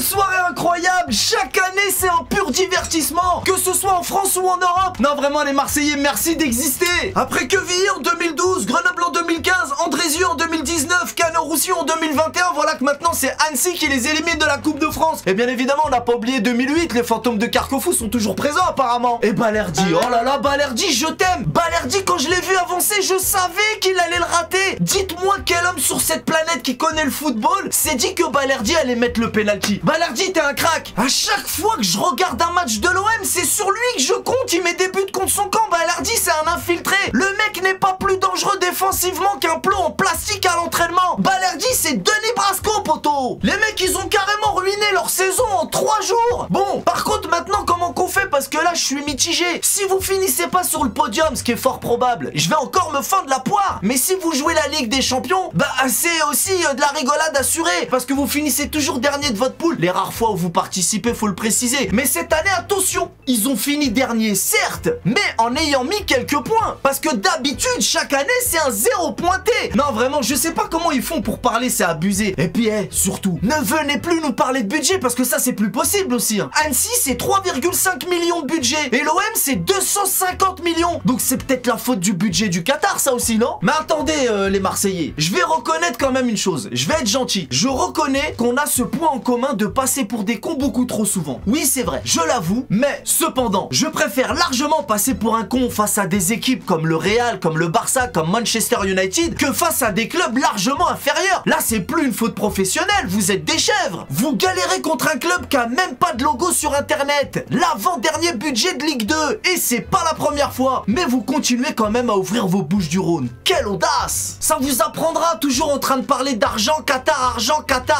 soirée incroyable. Chaque année, c'est un pur divertissement, que ce soit en France ou en Europe. Non, vraiment, les Marseillais, merci d'exister. Après Quevilly en 2012, Grenoble en 2015, Andrézieux en 2019, Cano-Roussillon en 2021, voilà que maintenant, c'est Annecy qui les élimine de la Coupe de France. Et bien évidemment, on n'a pas oublié 2008, les fantômes de Carquefou sont toujours présents apparemment. Et Balerdi, oh là là, Balerdi, je t'aime. Balerdi, quand je l'ai vu avancer, je savais qu'il allait le rater. Dites-moi quel homme sur cette planète qui connaît le football s'est dit que Balerdi allait mettre le penalty. Balerdi, t'es un crack. À chaque fois que je regarde un match de l'OM, c'est sur lui que je compte. Il met des buts contre son camp. Balerdi, c'est un infiltré. Le mec n'est pas plus dangereux défensivement qu'un plomb en plastique à l'entraînement. Balerdi, c'est Denis Brasco, poteau. Les mecs, ils ont carrément ruiné leur saison en 3 jours. Bon, par contre, maintenant, comment qu'on fait? Parce que là, je suis mitigé. Si vous finissez pas sur le podium, ce qui est fort probable, je vais encore me fendre la poire. Mais si vous jouez la Ligue des Champions, bah c'est aussi de la rigolade assurée. Parce que vous finissez toujours dernier de votre poule. Les rares fois où vous participez, faut le préciser. Mais cette année, attention, ils ont fini dernier, certes, mais en ayant mis quelques points. Parce que d'habitude, chaque année, c'est un 0 pointé. Non, vraiment, je sais pas comment ils font pour parler, c'est abusé. Et puis, surtout, ne venez plus nous parler de budget, parce que ça, c'est plus possible aussi. Annecy, c'est 3,5 millions de budget. Et l'OM, c'est 250 millions. Donc, c'est peut-être la faute du budget du Qatar, ça aussi, non? Mais attendez, les Marseillais, je vais reconnaître quand même une chose. Je vais être gentil. Je reconnais qu'on a ce point en commun de passer pour des cons beaucoup trop souvent. Oui, c'est vrai, je l'avoue. Mais, cependant, je préfère largement passer pour un con face à des équipes comme le Real, comme le Barça, comme Manchester United, que face à des clubs largement inférieurs. Là, c'est plus une faute professionnelle, vous êtes des chèvres. Vous galérez contre un club qui a même pas de logo sur internet. L'avant-dernier budget de Ligue 2. Et c'est pas la première fois. Mais vous continuez quand même à ouvrir vos bouches du Rhône. Quelle audace! Ça vous apprendra, toujours en train de parler d'argent, Qatar,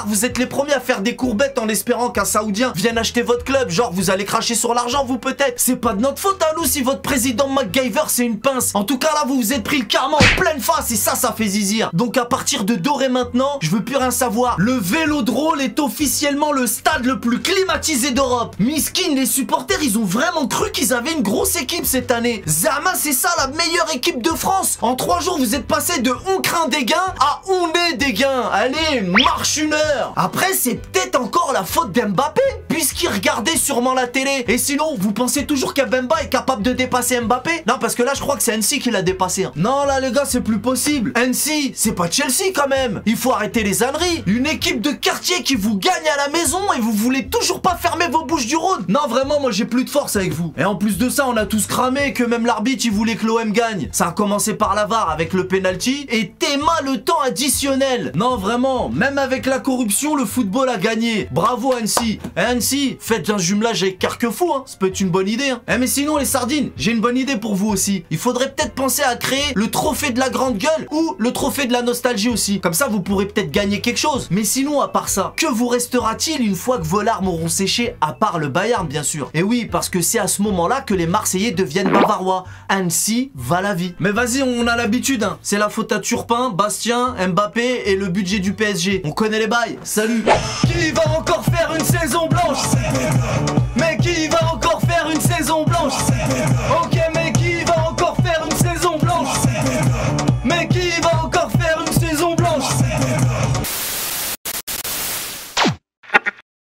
vous êtes les premiers à faire des courbettes en espérant qu'un Saoudien vienne acheter votre club. Genre, vous allez cracher sur l'argent, vous peut-être. C'est pas de notre faute à nous si votre président MacGyver c'est une pince. En tout cas, là, vous vous êtes pris le karma en pleine face et ça fait zizir. Donc à partir de doré maintenant, je veux plus rien savoir. Le Vélodrome est officiellement le stade le plus climatisé d'Europe. Miskin, les supporters, ils ont vraiment cru qu'ils avaient une grosse équipe cette année. Zama, c'est ça la meilleure équipe de France. En 3 jours, vous êtes passé de on craint des gains à on est des gains. Allez, marche une heure. Après, c'est peut-être encore la faute d'Mbappé, puisqu'il regardait sûrement la télé. Et sinon, vous pensez toujours qu'Abemba est capable de dépasser Mbappé? Non, parce que là, je crois que c'est Annecy qui l'a dépassé. Non, là, les gars, c'est plus possible. Annecy, c'est pas Chelsea quand même. Il faut arrêter les âneries. Une équipe de quartier qui vous gagne à la maison et vous voulez toujours pas fermer vos bouches du Rhône. Non, vraiment, moi, j'ai plus de force avec vous. Et en plus de ça, on a tous cramé que même l'arbitre, il voulait que l'OM gagne. Ça a commencé par la VAR avec le penalty et Théma le temps additionnel. Non, vraiment, même avec la corruption, le football a gagné. Bravo Annecy. Et Annecy, faites un jumelage avec Carquefou, ça peut être une bonne idée. Mais sinon, les sardines, j'ai une bonne idée pour vous aussi. Il faudrait peut-être penser à créer le trophée de la grande gueule ou le trophée de la nostalgie aussi. Comme ça, vous pourrez peut-être gagner quelque chose. Mais sinon, à part ça, que vous restera-t-il une fois que vos larmes auront séché, à part le Bayern, bien sûr? Et oui, parce que c'est à ce moment-là que les Marseillais deviennent bavarois. Annecy va la vie. Mais vas-y, on a l'habitude, C'est la faute à Turpin, Bastien, Mbappé et le budget du PSG. On connaît les bails. Salut. Qui va encore faire une saison